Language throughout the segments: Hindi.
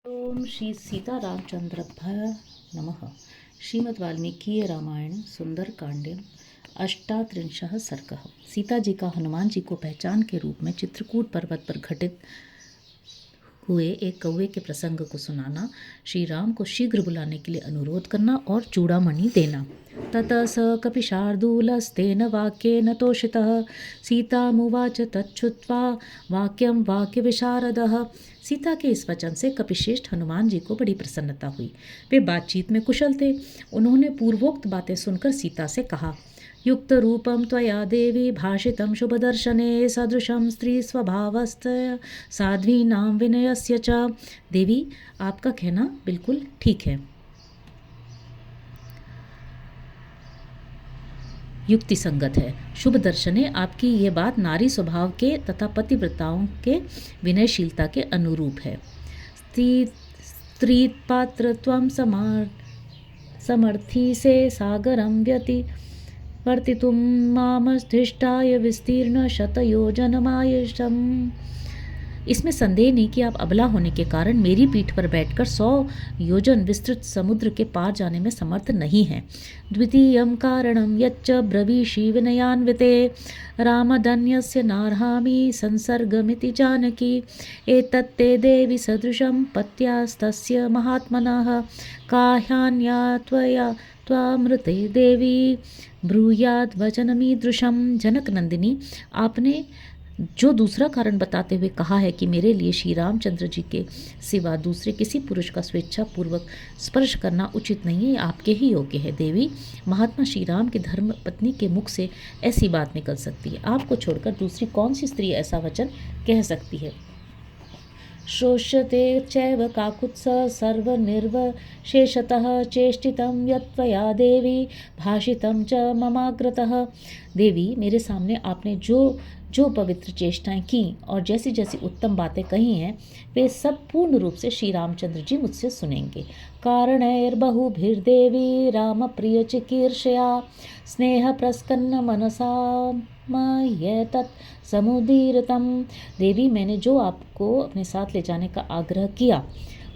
ओम श्री सीतारामचंद्रभ्य नमः। श्रीमद् वाल्मीकि रामायण सुंदरकांड अष्टात्रिंशः सर्गः। सीता जी का हनुमान जी को पहचान के रूप में चित्रकूट पर्वत पर घटित हुए एक कौवे के प्रसंग को सुनाना, श्री राम को शीघ्र बुलाने के लिए अनुरोध करना और चूड़ामणि देना। ततः स कपिशार्दूलस्तेन वाक्येन तोषितः सीतामुवाच तच्छ्रुत्वा वाक्यं वाक्यविशारदः। सीता के इस वचन से कपिश्रेष्ठ हनुमान जी को बड़ी प्रसन्नता हुई। वे बातचीत में कुशल थे। उन्होंने पूर्वोक्त बातें सुनकर सीता से कहा, युक्त रूपम त्वया देवी भाषितं शुभदर्शने सदृशं स्त्री स्वभावस्त साध्वीनां विनयस्य च। देवी, आपका कहना बिल्कुल ठीक है। युक्ति संगत है। शुभ दर्शने, आपकी ये बात नारी स्वभाव के तथा पतिव्रताओं के विनयशीलता के अनुरूप है। स्त्री पात्रत्वं समर्थी से सागरं वर्तितुं मामधिष्ठाय विस्तीर्ण शतयोजनमायुषम्। इसमें संदेह नहीं कि आप अबला होने के कारण मेरी पीठ पर बैठकर 100 योजन विस्तृत समुद्र के पार जाने में समर्थ नहीं हैं। द्वितीयं कारणं यच्च ब्रवीषि विनयान्विते रामधन्यस्य नार्हामि संसर्गमिति जानकी। एतत्ते देवि सदृशं पत्यास्तस्य महात्मनः काह्यान्या त्वया त्वामृते देवी ब्रूयाद वचनमीदृशम्। जनक नंदिनी, आपने जो दूसरा कारण बताते हुए कहा है कि मेरे लिए श्री रामचंद्र जी के सिवा दूसरे किसी पुरुष का स्वेच्छा पूर्वक स्पर्श करना उचित नहीं है, आपके ही योग्य है। देवी, महात्मा श्री राम की धर्म पत्नी के मुख से ऐसी बात निकल सकती है। आपको छोड़कर दूसरी कौन सी स्त्री ऐसा वचन कह सकती है। श्रोष्यते चैव काकुत्स सर्वनिर्वशेषतः चेष्टितं यत्त्वया देवी भाषितं च ममाग्रतः। देवी, मेरे सामने आपने जो पवित्र चेष्टाएं की और जैसी जैसी उत्तम बातें कही हैं, वे सब पूर्ण रूप से श्री रामचंद्र जी मुझसे सुनेंगे। कारणैर्बहुभिर्देवी राम प्रिय चिकीर्षया स्नेह प्रस्कन्न मनसा तत् समुदीरतम। देवी, मैंने जो आपको अपने साथ ले जाने का आग्रह किया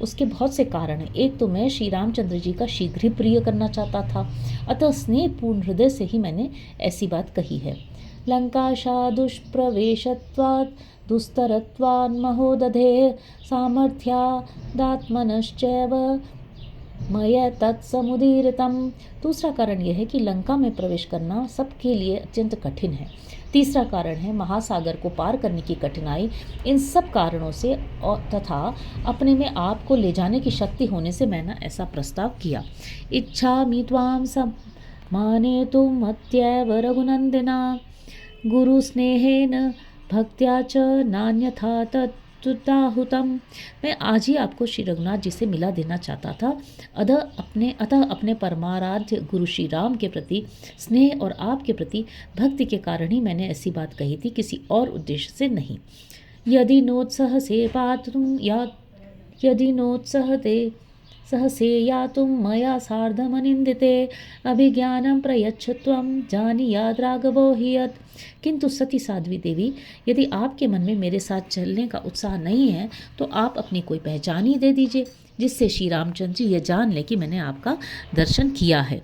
उसके बहुत से कारण हैं। एक तो मैं श्री रामचंद्र जी का शीघ्र ही प्रिय करना चाहता था, अतः स्नेहपूर्ण हृदय से ही मैंने ऐसी बात कही है। लंकाशा दुष्प्रवेशत्वात् दुस्तरत्वान् महोदधे सामर्थ्यादात्मनश्चैव मया तत्समुदीरितम्। दूसरा कारण यह है कि लंका में प्रवेश करना सबके लिए अत्यंत कठिन है। तीसरा कारण है महासागर को पार करने की कठिनाई। इन सब कारणों से तथा अपने में आप को ले जाने की शक्ति होने से मैंने ऐसा प्रस्ताव किया। इच्छामि त्वां सम्मानेतुम् अत्यैव रघुनंदना गुरुस्नेहेन भक्त्या च नान्यथा तत्तुताहुतम्। मैं आज ही आपको श्री रघुनाथ जी से मिला देना चाहता था। अतः अपने परमाराध्य गुरु श्री राम के प्रति स्नेह और आपके प्रति भक्ति के कारण ही मैंने ऐसी बात कही थी, किसी और उद्देश्य से नहीं। यदि नोत्सह से पातुं या यदि नोत्सह ते सहसे यातुं मया सार्धमनिन्दिते अभिज्ञानं प्रयच्छ त्वं जानीयाद् राघवो हि यत्। किंतु सती साध्वी देवी, यदि आपके मन में मेरे साथ चलने का उत्साह नहीं है तो आप अपनी कोई पहचान ही दे दीजिए, जिससे श्री रामचंद्र जी ये जान ले कि मैंने आपका दर्शन किया है।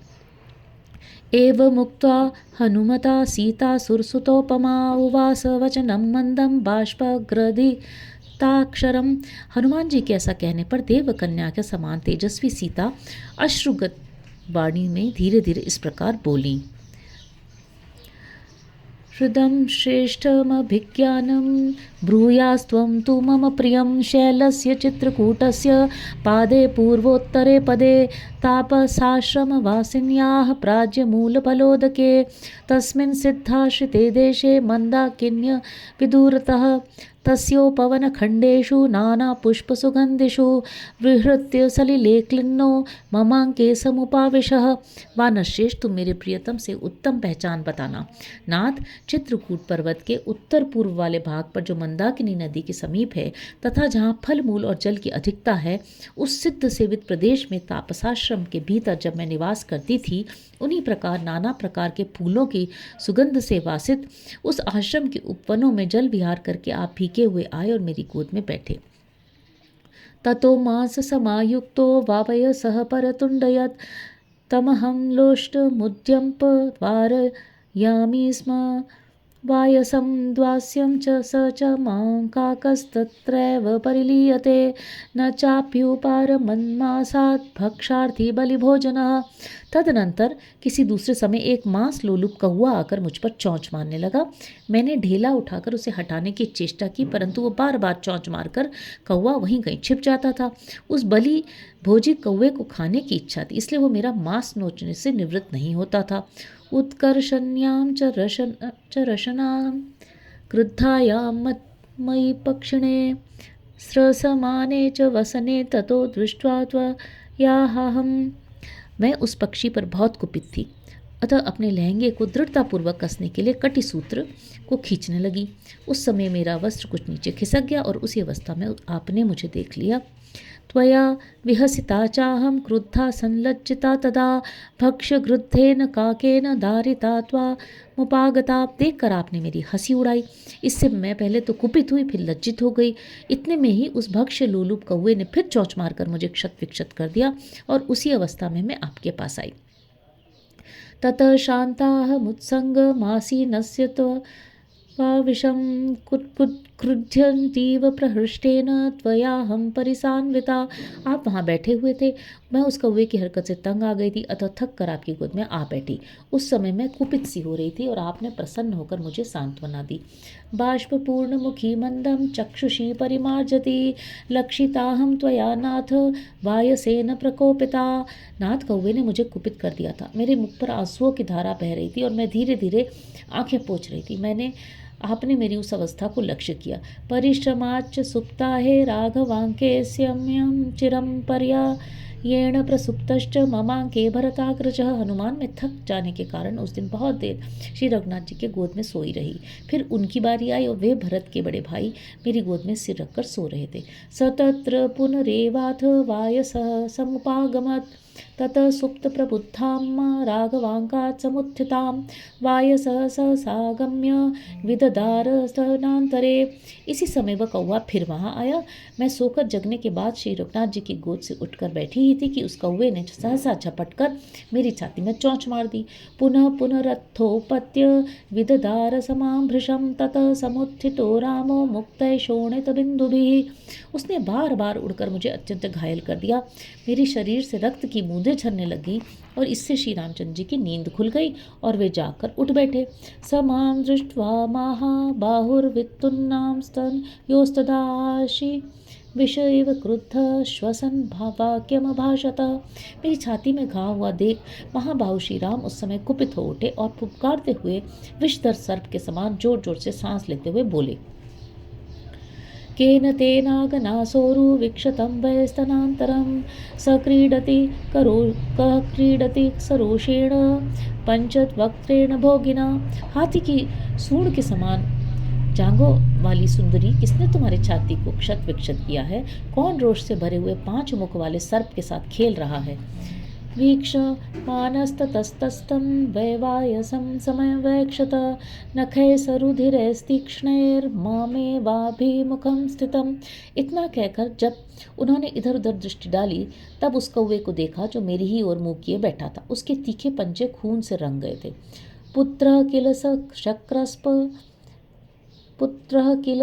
एवमुक्त्वा हनुमता सीता सुरसुतोपमा उवास वचनं मंदं बाष्पग्रदिताक्षरम। हनुमान जी के ऐसा कहने पर देवकन्या के समान तेजस्वी सीता अश्रुगत वाणी में धीरे धीरे इस प्रकार बोली। हृदं श्रेष्ठमभिज्ञानं ब्रूयास्त्वं तु मम प्रियं शैलस्य चित्रकूटस्य पादे पूर्वोत्तरे पदे तापसाश्रमवासिन्याः प्राज्यमूलफलोदके तस्मिन् सिद्धाश्रिते देशे मन्दाकिन्य विदूरतः तस्योपवनखण्डेषु नानापुष्पसुगन्धिषु विहृत्य सलिले क्लिन्नो ममाङ्के समुपाविशः। वानरश्रेष्ठ, तुम मेरे प्रियतम से उत्तम पहचान बताना। नाथ, चित्रकूट पर्वत के उत्तर पूर्व वाले भाग पर जो मंदाकिनी नदी के समीप है तथा जहाँ फल मूल और जल की अधिकता है, उस सिद्ध सेवित प्रदेश में तापसाश्रम के भीतर जब मैं निवास करती थी, उन्हीं प्रकार नाना प्रकार के फूलों की सुगंध से वासित उस आश्रम के उपवनों में जल विहार करके आप भीगे हुए आए और मेरी गोद में बैठे। ततो मांससमायुक्तो वावयसः परतुण्डयत् तमहं लोष्टमुद्यम्प वारयामि स्म वायसं द्वास्यं च स च मां काकस्तत्रैव परिलीयते न चाप्युपारमन्मासात् भक्षार्थी बलिभोजनः। तदनंतर किसी दूसरे समय एक मांस लोलुप कौआ आकर मुझ पर चौंच मारने लगा। मैंने ढेला उठाकर उसे हटाने की चेष्टा की, परंतु वो बार बार चौंच मारकर कौआ वहीं कहीं छिप जाता था। उस बलि भोजी कौवे को खाने की इच्छा थी, इसलिए वो मेरा मांस नोचने से निवृत्त नहीं होता था। उत्कर्षण्यां च रशनां क्रुद्धायां मयि पक्षिणे स्रसमाने च वसने ततो दृष्ट्वा त्वयाहं। मैं उस पक्षी पर बहुत कुपित थी, अतः अपने लहंगे को दृढ़तापूर्वक कसने के लिए कटी सूत्र को खींचने लगी। उस समय मेरा वस्त्र कुछ नीचे खिसक गया और उसी अवस्था में आपने मुझे देख लिया। त्वया विहसिता चाहं क्रुद्धा संलज्जिता तदा भक्ष्यगृद्धेन काकेन धारिता त्वामुपागता। देखकर आपने मेरी हंसी उड़ाई। इससे मैं पहले तो कुपित हुई, फिर लज्जित हो गई। इतने में ही उस भक्ष्य लोलुप कौवे ने फिर चौंच मारकर मुझे क्षत विक्षत कर दिया और उसी अवस्था में मैं आपके पास आई। ततः शान्ताः मुत्सङ्गमासीनस्य विषं क्रुध्यन्तीव प्रहृष्टेन त्वयाहं परिसान्विता। आप वहाँ बैठे हुए थे, मैं उस कौवे की हरकत से तंग आ गई थी, अतः थक कर आपकी गोद में आ बैठी। उस समय मैं कुपित सी हो रही थी और आपने प्रसन्न होकर मुझे सांत्वना दी। बाष्पपूर्ण मुखी मंदम चक्षुषी परिमार्जति लक्षिताहं त्वया नाथ वायसेन प्रकोपिता। नाथ कौवे ने मुझे कुपित कर दिया था। मेरे मुख पर आंसुओं की धारा बह रही थी और मैं धीरे धीरे आंखें पोंछ रही थी। आपने मेरी उस अवस्था को लक्ष्य किया। परिश्रमाच्च सुप्ता है राघवांके स्यम्यम चिरम पर्यायेण प्रसुप्तश्च ममांके भरताग्रजः। हनुमान में थक जाने के कारण उस दिन बहुत देर श्री रघुनाथ जी के गोद में सोई रही। फिर उनकी बारी आई और वे भरत के बड़े भाई मेरी गोद में सिर रखकर सो रहे थे। सतत्र पुनरेवाथ वायसः समुपागमत् ततः सुप्त प्रबुद्धां राघवांकात् समुत्थितां वायसः सहसागम्य विदधार स्तनांतरे। इसी समय वह कौवा फिर वहाँ आया। मैं सोकर जगने के बाद श्री रघुनाथ जी की गोद से उठकर बैठी ही थी कि उस कौवे ने सहसा झपट कर मेरी छाती में चौंच मार दी। पुनः पुनरथोपत्य विदधार समां भृशं ततः समुत्थितो रामो मुक्तः शोणितबिन्दुभिः। उसने बार बार उड़कर मुझे अत्यंत घायल कर दिया। मेरे शरीर से रक्त की बूंदें झरने लगी और इससे श्री रामचंद्र जी की नींद खुल गई और वे जाकर उठ बैठे। समां दृष्ट्वा महाबाहुर्वितुन्नां स्तनयोस्तदाशि विषयैव क्रुद्ध श्वसन वाक्यमभाषत। मेरी छाती में घाव हुआ देख महाबाहु श्री राम उस समय कुपित हो उठे और फुफकारते हुए विषधर सर्प के समान जोर जोर से सांस लेते हुए बोले। केन तेनागनासोरु विक्षतं वयस्तनान्तरं क्रीडति सरोषेण पंचवक्त्रेण भोगिना। हाथी की सूंड के समान जांघों वाली सुंदरी, किसने तुम्हारी छाती को क्षत विक्षत किया है? कौन रोष से भरे हुए 5 मुख वाले सर्प के साथ खेल रहा है? वीक्ष मानस्ततस्तस्तं वैवायसं समवैक्षत नखै सरुधिरैस्तीक्ष्णैर्मामेवाभिमुखं स्थितम्। इतना कहकर जब उन्होंने इधर उधर दृष्टि डाली तब उस कौवे को देखा जो मेरी ही ओर मुँह किए बैठा था। उसके तीखे पंजे खून से रंग गए थे। पुत्रः किल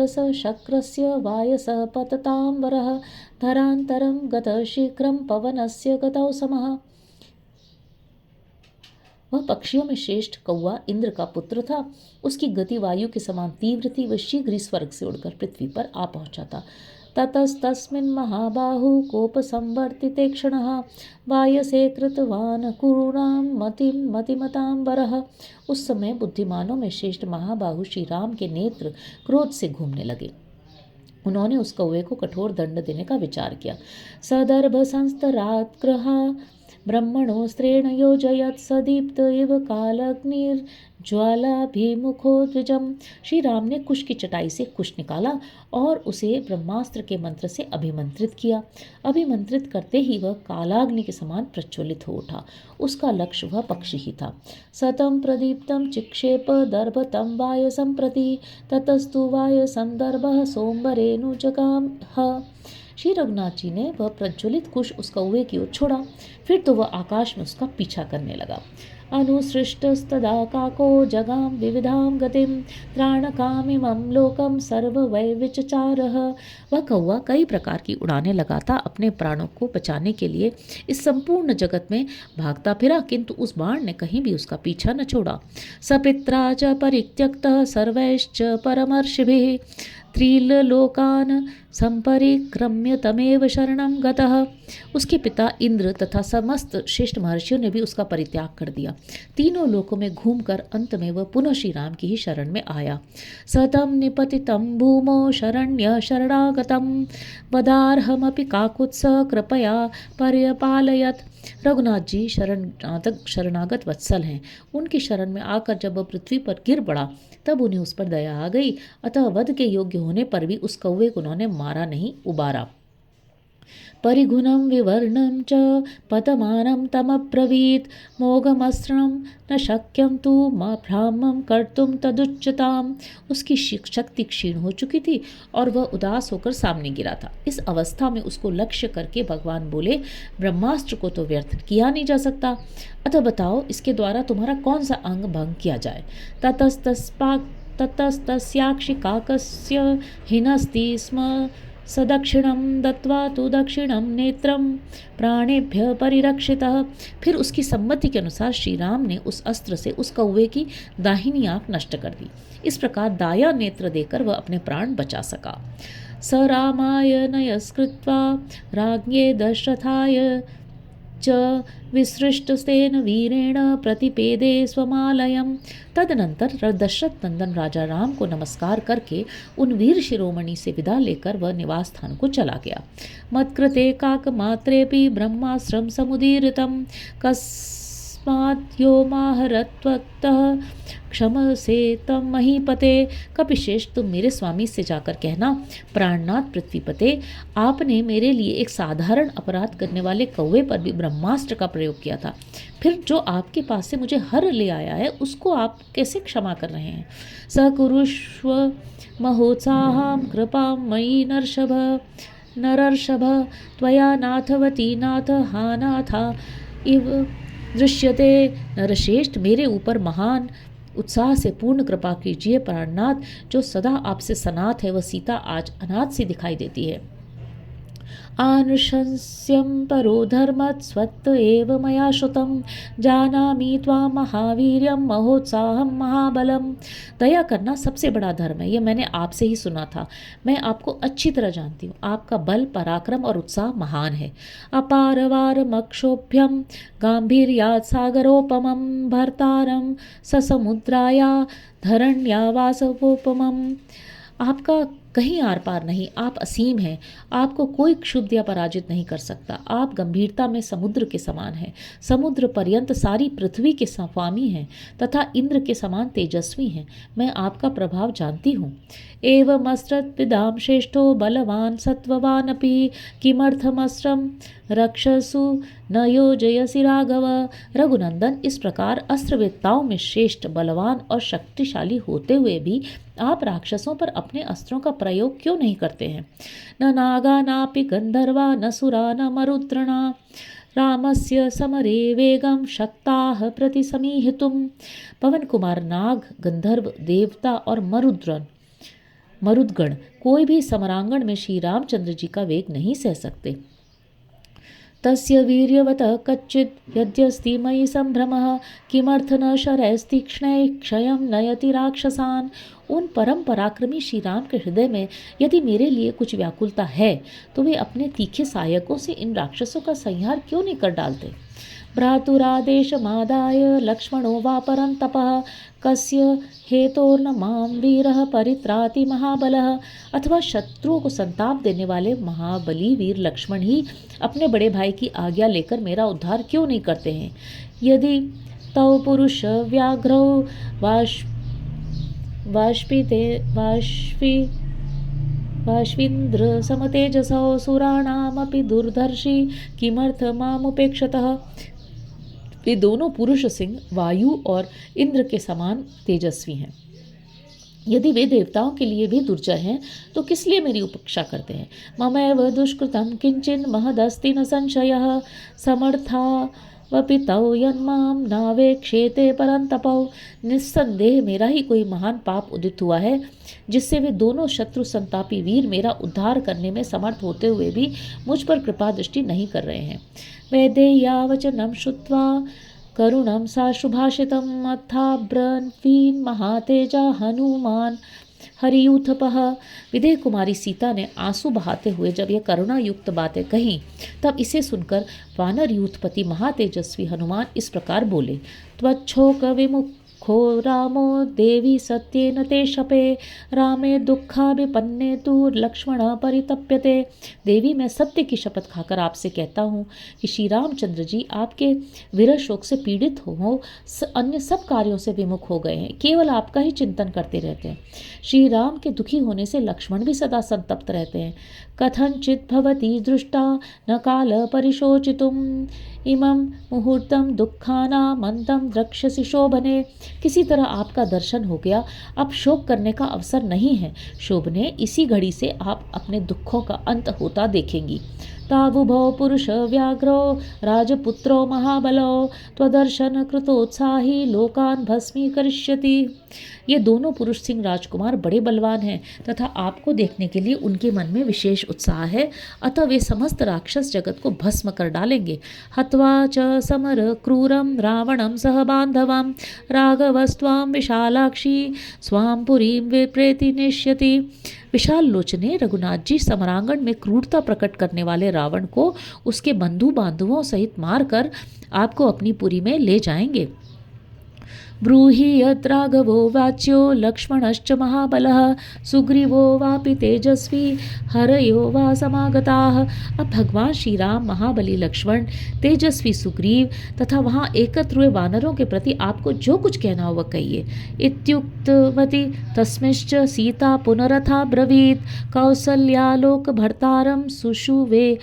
स शक्रस्य वायसः पततां वरः धरान्तरं गतः शीघ्रं पवनस्य गतौ समः। वह पक्षियों में श्रेष्ठ कौवा इंद्र का पुत्र था। उसकी गति वायु के समान तीव्र थी। वह शीघ्र ही स्वर्ग से उड़कर पृथ्वी पर आ पहुंचा था। ततस्तस्मिन् महाबाहु कोप संवर्तिते क्षणः वायसे कृतवान् कुरूणां मतिमतां वरः। उस समय बुद्धिमानों में श्रेष्ठ महाबाहु श्री राम के नेत्र क्रोध से घूमने लगे। उन्होंने उस कौवे को कठोर दंड देने का विचार किया। सदर्भ संस्तरात्ग्रहा ब्रह्मणोस्त्रेण योजयत् सदीप्त इव कालाग्निर्ज्वालाभिमुखो द्विजम्। श्री राम ने कुश की चटाई से कुश निकाला और उसे ब्रह्मास्त्र के मंत्र से अभिमंत्रित किया। अभिमंत्रित करते ही वह कालाग्नि के समान प्रज्वलित हो उठा। उसका लक्ष्य वह पक्षी ही था। सतं प्रदीप्तं चिक्षेप दर्भतं वायसं प्रति ततस्तु वायसं दर्भः सोमवरेणुजगामः। श्री रघुनाथ जी ने वह प्रज्वलित कुश उस कौवे की ओर छोड़ा, फिर तो वह आकाश में उसका पीछा करने लगा। अनुसृष्टस्तदा काको जगाम विविधां गतिम त्राणकामिमं लोकम सर्ववैविचचारः। वह कौवा कई प्रकार की उड़ानें लगाता अपने प्राणों को बचाने के लिए इस संपूर्ण जगत में भागता फिरा, किंतु उस बाण ने कहीं भी उसका पीछा न छोड़ा। सपित्रा च परित्यक्तः सर्वैश्च परमर्षिभिः त्रिलोकान् संपरिक्रम्य तमेव शरणं गतः। उसके पिता इंद्र तथा समस्त श्रेष्ठ महर्षियों ने भी उसका परित्याग कर दिया। तीनों लोकों में घूमकर अंत में वह पुनः श्री राम की ही शरण में आया। सतम निपतितं भूमौ शरण्य शरणागतं वदार्हमपि काकुत्स कृपया पर्यपालयत। रघुनाथ जी शरणागत वत्सल हैं। उनकी शरण में आकर जब वह पृथ्वी पर गिर पड़ा तब उन्हें उस पर दया आ गई, अतः वध के योग्य होने पर भी उस कौवे को उन्होंने मारा नहीं, उबारा। परिघुनं विवर्णं च पतमानं तमब्रवीत् मोघमस्त्रं न शक्यं तु भ्रामं कर्तुं तदुच्यताम्। उसकी शक्ति क्षीण हो चुकी थी और वह उदास होकर सामने गिरा था। इस अवस्था में उसको लक्ष्य करके भगवान बोले, ब्रह्मास्त्र को तो व्यर्थ किया नहीं जा सकता, अतः बताओ इसके द्वारा तुम्हारा कौन सा अंग भंग किया जाए। ततस्तस्याक्षिकाकस्य हिनस्ति स्म सदक्षिणं दत्वा तु दक्षिणं नेत्रं प्राणेभ्य परिरक्षितः। फिर उसकी सम्मति के अनुसार श्री राम ने उस अस्त्र से उस कौवे की दाहिनी आंख नष्ट कर दी। इस प्रकार दाया नेत्र देकर वह अपने प्राण बचा सका। स रामाय नयस्कृत्वा राज्ञे दशरथाय च विसृष्टस्तेन वीरेण प्रतिपेदे स्वमालयम्। तदनंतर दशरथ नंदन राजा राम को नमस्कार करके उन वीर शिरोमणि से विदा लेकर वह निवास स्थान को चला गया। मत्कृते काकमात्रेऽपि ब्रह्मास्त्रं समुदीरितं कस्मात् यो माहरत्वतः क्षमसे तम महीपते। कपिश्रेष्ठ, तुम मेरे स्वामी से जाकर कहना, प्राणनाथ पृथ्वीपते, आपने मेरे लिए एक साधारण अपराध करने वाले कौवे पर भी ब्रह्मास्त्र का प्रयोग किया था, फिर जो आपके पास से मुझे हर ले आया है उसको आप कैसे क्षमा कर रहे हैं। स कुरुष्व महोत्साहां कृपां मयि नरर्षभ त्वया नाथवती नाथ हानाथा इव दृश्यते। नरश्रेष्ठ, मेरे ऊपर महान उत्साह से पूर्ण कृपा कीजिए। प्राणनाथ, जो सदा आपसे सनाथ है, वह सीता आज अनाथ सी दिखाई देती है। आनुशंस्यं परो धर्मत् स्वत्त एव मया श्रुतं जानामि त्वां महावीर्यं महोत्साहं महाबलम। दया करना सबसे बड़ा धर्म है, यह मैंने आपसे ही सुना था। मैं आपको अच्छी तरह जानती हूँ। आपका बल, पराक्रम और उत्साह महान है। अपारवार मक्षोभ्यम गांभीर्यात् सागरोपमं भर्तारं ससमुद्राया धरण्या वासवोपमम्। आपका कहीं आर पार नहीं, आप असीम हैं। आपको कोई क्षुब्ध या पराजित नहीं कर सकता। आप गंभीरता में समुद्र के समान हैं, समुद्र पर्यंत सारी पृथ्वी के स्वामी हैं तथा इंद्र के समान तेजस्वी हैं। मैं आपका प्रभाव जानती हूँ। एवमस्त्रद्विदां श्रेष्ठो बलवान सत्ववान अपि किमर्थमस्त्रं रक्षसु न योजयसि राघव। रघुनंदन, इस प्रकार अस्त्रवेत्ताओं में श्रेष्ठ, बलवान और शक्तिशाली होते हुए भी आप राक्षसों पर अपने अस्त्रों का प्रयोग क्यों नहीं करते हैं। न नागा नापि गंधर्वा न सुरा न मरुद्रणा रामस्य समरे वेगम शक्ताः प्रतिसमीहितुम्। पवन कुमार, नाग, गंधर्व, देवता और मरुदगण कोई भी समरांगण में श्री रामचंद्र जी का वेग नहीं सह सकते। तस्य वीर्यवतः कच्चित् यद्यस्ति मयि संभ्रमः किमर्थ न शरैस्तीक्ष्णैः क्षयं नयति राक्षसान्। उन परम पराक्रमी श्री राम के हृदय में यदि मेरे लिए कुछ व्याकुलता है तो वे अपने तीखे सहायकों से इन राक्षसों का संहार क्यों नहीं कर डालते। भ्रातुरादेशमादाय लक्ष्मणो वा परन्तपः कस्य हेतोर्न मां वीरः परित्राति महाबलः। अथवा शत्रुओं को संताप देने वाले महाबली वीर लक्ष्मण ही अपने बड़े भाई की आज्ञा लेकर मेरा उद्धार क्यों नहीं करते हैं। यदि तव पुरुष व्याघ्रौ वाष्पीन्द्र समतेजसौ सुराणामपि दुर्धर्षि किमर्थ मामुपेक्षतः। वे दोनों पुरुष सिंह वायु और इंद्र के समान तेजस्वी हैं। यदि वे देवताओं के लिए भी दुर्जय हैं तो किस लिए मेरी उपेक्षा करते हैं। ममैव दुष्कृतं किंचिन महदस्ति न संशयः समर्था वपि तौ यन्मां नावेक्षेते परंतपौ। निस्संदेह मेरा ही कोई महान पाप उदित हुआ है जिससे वे दोनों शत्रु संतापी वीर मेरा उद्धार करने में समर्थ होते हुए भी मुझ पर कृपा दृष्टि नहीं कर रहे हैं। वैदेह्या वचनं श्रुत्वा करुणं साशुभाषितम् अथाब्रवीन् महातेजा हनुमान हरियूथपः। विदेह कुमारी सीता ने आंसू बहाते हुए जब यह करुणा युक्त बातें कहीं तब इसे सुनकर वानर यूथपति महातेजस्वी हनुमान इस प्रकार बोले। त्वच्छोक विमुखो रामो देवी सत्येन ते शपे रामे दुःखाभिपन्ने तु लक्ष्मण परितप्यते। देवी मैं सत्य की शपथ खाकर आपसे कहता हूँ कि श्री रामचंद्र जी आपके विरह शोक से पीड़ित हो अन्य सब कार्यों से विमुख हो गए हैं, केवल आपका ही चिंतन करते रहते हैं। श्री राम के दुखी होने से लक्ष्मण भी सदा संतप्त रहते हैं। कथनचित भवती दृष्टा न काल परिशोचितुम इमं मुहूर्तम दुःखानामन्तं द्रक्ष्यसि शोभने। किसी तरह आपका दर्शन हो गया, अब शोक करने का अवसर नहीं है। शोभने इसी घड़ी से आप अपने दुखों का अंत होता देखेंगी। तावुभौ पुरुष व्याघ्रो राजपुत्रो महाबलो त्वदर्शन कृतोत्साही लोकान भस्मीकरिष्यति। ये दोनों पुरुष सिंह राजकुमार बड़े बलवान हैं तथा आपको देखने के लिए उनके मन में विशेष उत्साह है, अतः वे समस्त राक्षस जगत को भस्म कर डालेंगे। हत्वा च समर क्रूरम रावणम सह बांधवम राघवस्त्वां विशालाक्षी स्वां पुरीं विप्रेति नेष्यति। विशाल लोचने रघुनाथ जी समरांगण में क्रूरता प्रकट करने वाले रावण को उसके बंधु बांधवों सहित मारकर आपको अपनी पुरी में ले जाएंगे। ब्रूहि यत् राघवो वाच्यो लक्ष्मणश्च महाबलः सुग्रीवो वापि तेजस्वी हरयो वा समागताः। अब भगवान श्री राम, महाबली लक्ष्मण, तेजस्वी सुग्रीव तथा वहाँ एकत्र हुए वानरों के प्रति आपको जो कुछ कहना हो वह कहिए। इत्युक्तवती तस्मिश्च सीता पुनरथा ब्रवीत कौसल्यालोक भर्तारं सुषुवे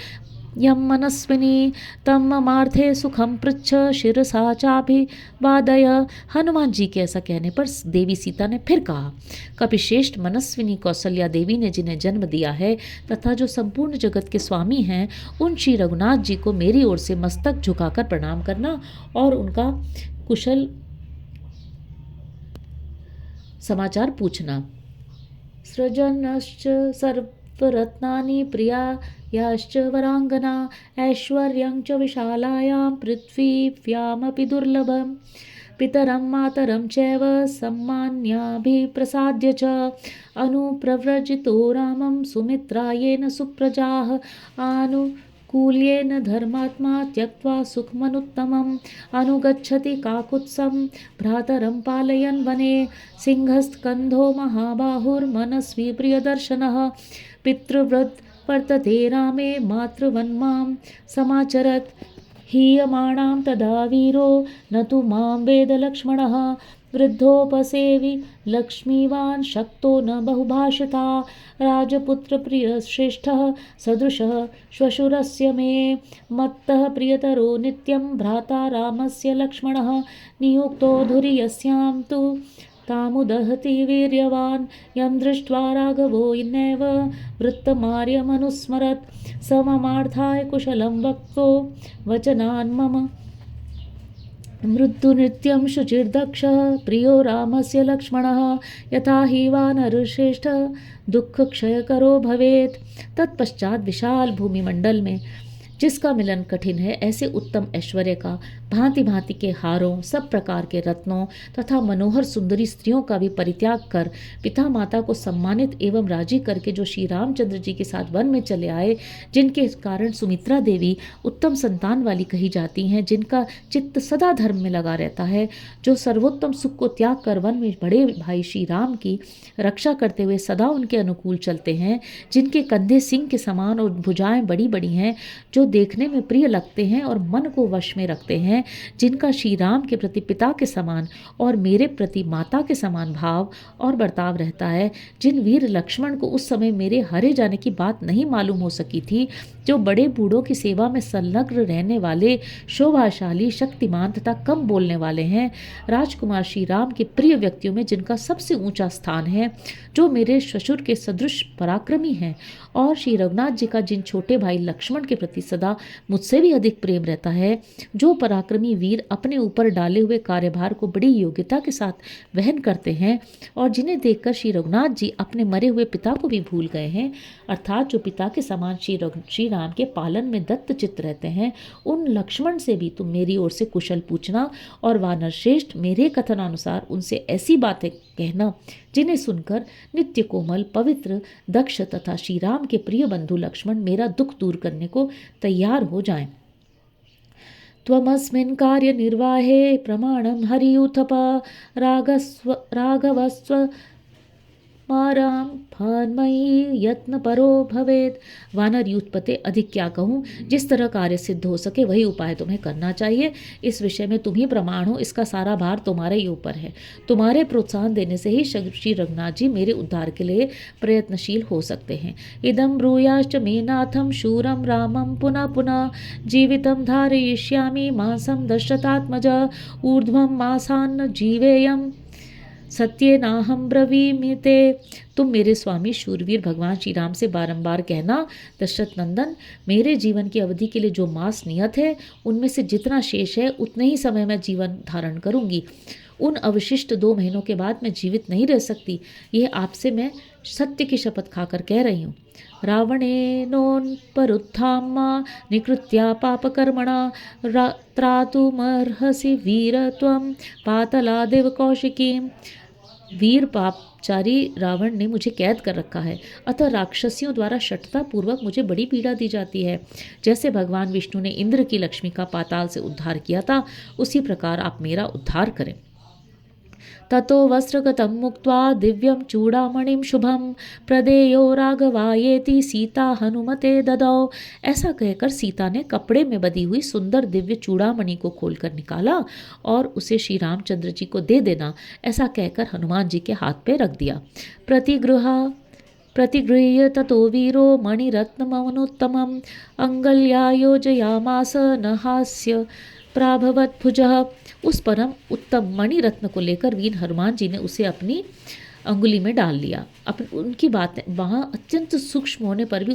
यम मनस्विनी तम ममार्थे सुखम पृच्छ शिरसा चाभिवादय। हनुमान जी के ऐसा कहने पर देवी सीता ने फिर कहा, कपिश्रेष्ठ मनस्विनी कौशल्या देवी ने जिन्हें जन्म दिया है तथा जो संपूर्ण जगत के स्वामी हैं, उन श्री रघुनाथ जी को मेरी ओर से मस्तक झुकाकर प्रणाम करना और उनका कुशल समाचार पूछना। सृजनश्च सर्वरत्नानि प्रिया याश्च वरांगना ऐश्वर्यं च विशालायां पृथ्वीव्यामपि दुर्लभम् पितरं मातरं चैव सम्मान्याभिप्रसाद्य च अनुप्रव्रजितो रामं सुमित्रायेन सुप्रजाः आनुकूल्येन धर्मात्मा त्यक्त्वा सुखमनुत्तमम् अनुगच्छति काकुत्सं भ्रातरं पालयन् वने सिंहस्कन्धो महाबाहुर्मनस्वी प्रियदर्शनः पितृव्रत वर्तते रामे मातृवन्मां समाचरत् हीयमाणां तदा वीरो न तु मां वेद लक्ष्मणः वृद्धोपसेवि लक्ष्मीवान् शक्तो न बहुभाषिता राजपुत्रप्रियश्रेष्ठः सदृशः श्वशुरस्य मे मत्तः प्रियतरो नित्यं भ्राता रामस्य लक्ष्मणः नियुक्तो धुर्यस्यां तु तामुदहति वीर्यवान् यं दृष्ट्वा राघवो नैव वृत्तमार्यमनुस्मरत् स ममार्थाय कुशलं वक्तो वचनान् मम मृत्युनित्यं शुचिर्दक्षः प्रियो रामस्य लक्ष्मणः यथा हि वानरश्रेष्ठः दुःखक्षयकरो भवेत्। तत्पश्चात विशाल भूमिमंडल में जिसका मिलन कठिन है, ऐसे उत्तम ऐश्वर्य का, भांति भांति के हारों, सब प्रकार के रत्नों तथा मनोहर सुंदरी स्त्रियों का भी परित्याग कर पिता माता को सम्मानित एवं राजी करके जो श्री रामचंद्र जी के साथ वन में चले आए, जिनके कारण सुमित्रा देवी उत्तम संतान वाली कही जाती हैं, जिनका चित्त सदा धर्म में लगा रहता है, जो सर्वोत्तम सुख को त्याग कर वन में बड़े भाई श्री राम की रक्षा करते हुए सदा उनके अनुकूल चलते हैं, जिनके कंधे सिंह के समान और भुजाएं बड़ी बड़ी हैं, जो देखने में प्रिय लगते हैं और मन को वश में रखते हैं, जिनका श्री राम के प्रति पिता के समान और मेरे प्रति माता के समान भाव और बर्ताव रहता है, जिन वीर लक्ष्मण को उस समय मेरे हरे जाने की बात नहीं मालूम हो सकी थी, जो बड़े बूढ़ों की सेवा में संलग्न रहने वाले, शोभाशाली, शक्तिमान तथा कम बोलने वाले हैं, राजकुमार श्री राम के प्रिय व्यक्तियों में जिनका सबसे ऊंचा स्थान है, जो मेरे ससुर के सदृश पराक्रमी हैं, और श्री रघुनाथ जी का जिन छोटे भाई लक्ष्मण के प्रति सदा मुझसे भी अधिक प्रेम रहता है, जो पराक्रमी वीर अपने ऊपर डाले हुए कार्यभार को बड़ी योग्यता के साथ वहन करते हैं, और जिन्हें देखकर श्री रघुनाथ जी अपने मरे हुए पिता को भी भूल गए हैं, अर्थात जो पिता के समान श्री राम के पालन में दत्त चित्त रहते हैं, उन लक्ष्मण से भी तुम मेरी ओर से कुशल पूछना, और वानर श्रेष्ठ मेरे कथनानुसार उनसे ऐसी बातें कहना जिन्हें सुनकर नित्य कोमल, पवित्र, दक्ष तथा श्री राम के प्रिय बंधु लक्ष्मण मेरा दुख दूर करने को तैयार हो जाएं। त्वमस्मिन् कार्य निर्वाहे प्रमाणं हरियूथप राघवस्व माराम फान्मयी यत्न परो भवेद। वानर यूथपते अधिक क्या कहूँ, जिस तरह कार्य सिद्ध हो सके वही उपाय तुम्हें करना चाहिए। इस विषय में तुम ही प्रमाण हो, इसका सारा भार तुम्हारे ही ऊपर है। तुम्हारे प्रोत्साहन देने से ही श्री रघुनाथ जी मेरे उद्धार के लिए प्रयत्नशील हो सकते हैं। इदम ब्रूयाश्च मे नाथम शूरम रामम पुनः पुनः जीवितम धारयिष्यामि मासम दशरथात्मज ऊर्ध्वम मासान्न जीवेयम सत्ये नाहम ब्रवीमि ते। तुम मेरे स्वामी शूरवीर भगवान श्री राम से बारंबार कहना, दशरथ नंदन, मेरे जीवन की अवधि के लिए जो मास नियत है उनमें से जितना शेष है उतने ही समय मैं जीवन धारण करूंगी। उन अवशिष्ट 2 महीनों के बाद मैं जीवित नहीं रह सकती। यह आपसे मैं सत्य की शपथ खाकर कह रही हूँ। रावणेनोपरुत्थामा निकृत्या पापकर्मणा त्रातुमर्हसि वीर त्वं पातलादेव कौशिकीं। वीर पापचारी रावण ने मुझे कैद कर रखा है, अतः राक्षसियों द्वारा शठतापूर्वक मुझे बड़ी पीड़ा दी जाती है। जैसे भगवान विष्णु ने इंद्र की लक्ष्मी का पाताल से उद्धार किया था, उसी प्रकार आप मेरा उद्धार करें। ततो वस्त्रगतं मुक्त्वा दिव्यं चूड़ामणिं शुभं प्रदेयो राघवायेति सीता हनुमते ददौ। ऐसा कहकर सीता ने कपड़े में बधी हुई सुंदर दिव्य चूड़ामणि को खोलकर निकाला और उसे श्री रामचंद्र जी को दे देना, ऐसा कहकर हनुमान जी के हाथ पे रख दिया। प्रतिगृह्य ततो वीरो मणिरत्नमनुत्तमम् अंगल्या योजयामास न हास्य प्राभवद्भुजः। उस परम उत्तम मणि रत्न को लेकर वीर हनुमान जी ने उसे अपनी अंगुली में डाल लिया। उनकी बातें वहाँ अत्यंत सूक्ष्म होने पर भी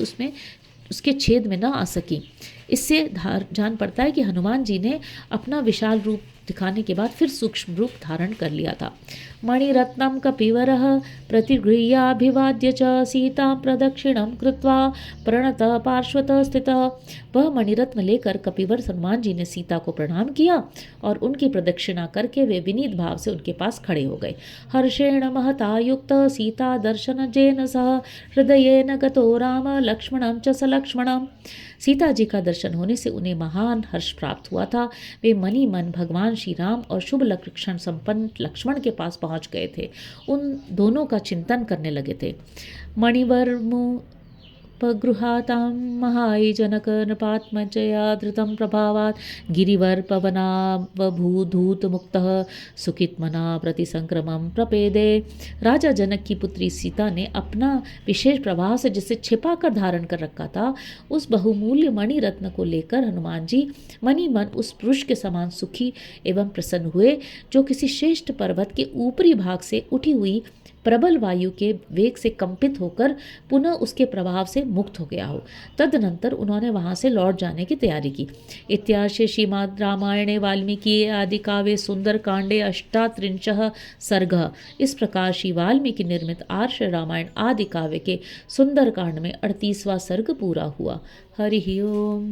उसके छेद में न आ सकी। इससे जान पड़ता है कि हनुमान जी ने अपना विशाल रूप दिखाने के बाद फिर सूक्ष्म रूप धारण कर लिया था। मणिरत्नम कपिवरः प्रतिगृह्याभिवाद्य च सीता प्रदक्षिणं कृत्वा प्रणतः पार्श्वतः स्थितः। वह मणिरत्न लेकर कपिवर हनुमान जी ने सीता को प्रणाम किया और उनकी प्रदक्षिणा करके वे विनीत भाव से उनके पास खड़े हो गए। हर्षेण महता युक्त सीता दर्शनजेन सह हृदयेन गतो राम लक्ष्मणं च सलक्ष्मणम्। सीता जी का दर्शन होने से उन्हें महान हर्ष प्राप्त हुआ था। वे मनी मन भगवान श्री राम और शुभ लक्षण संपन्न लक्ष्मण के पास पहुंच गए थे। उन दोनों का चिंतन करने लगे थे। मणिवर्मुपगृहातां महाय जनक नृपात्मजया धृतं प्रभावात् गिरिवर पवनावभूधूत मुक्तः सुखितमना प्रतिसंक्रमं प्रपेदे। राजा जनक की पुत्री सीता ने अपना विशेष प्रभाव से जिसे छिपा कर धारण कर रखा था, उस बहुमूल्य मणि रत्न को लेकर हनुमान जी मनी मन उस पुरुष के समान सुखी एवं प्रसन्न हुए, जो किसी श्रेष्ठ पर्वत के ऊपरी भाग से उठी हुई प्रबल वायु के वेग से कंपित होकर पुनः उसके प्रभाव से मुक्त हो गया हो। तदनंतर उन्होंने वहां से लौट जाने की तैयारी की। इत्यार्षे श्रीमद् रामायणे वाल्मीकि आदि काव्ये सुंदरकांडे 38 सर्गः। इस प्रकार श्री वाल्मीकि निर्मित आर्ष रामायण आदि काव्य के सुंदरकांड में 38वां सर्ग पूरा हुआ। हरि ओम।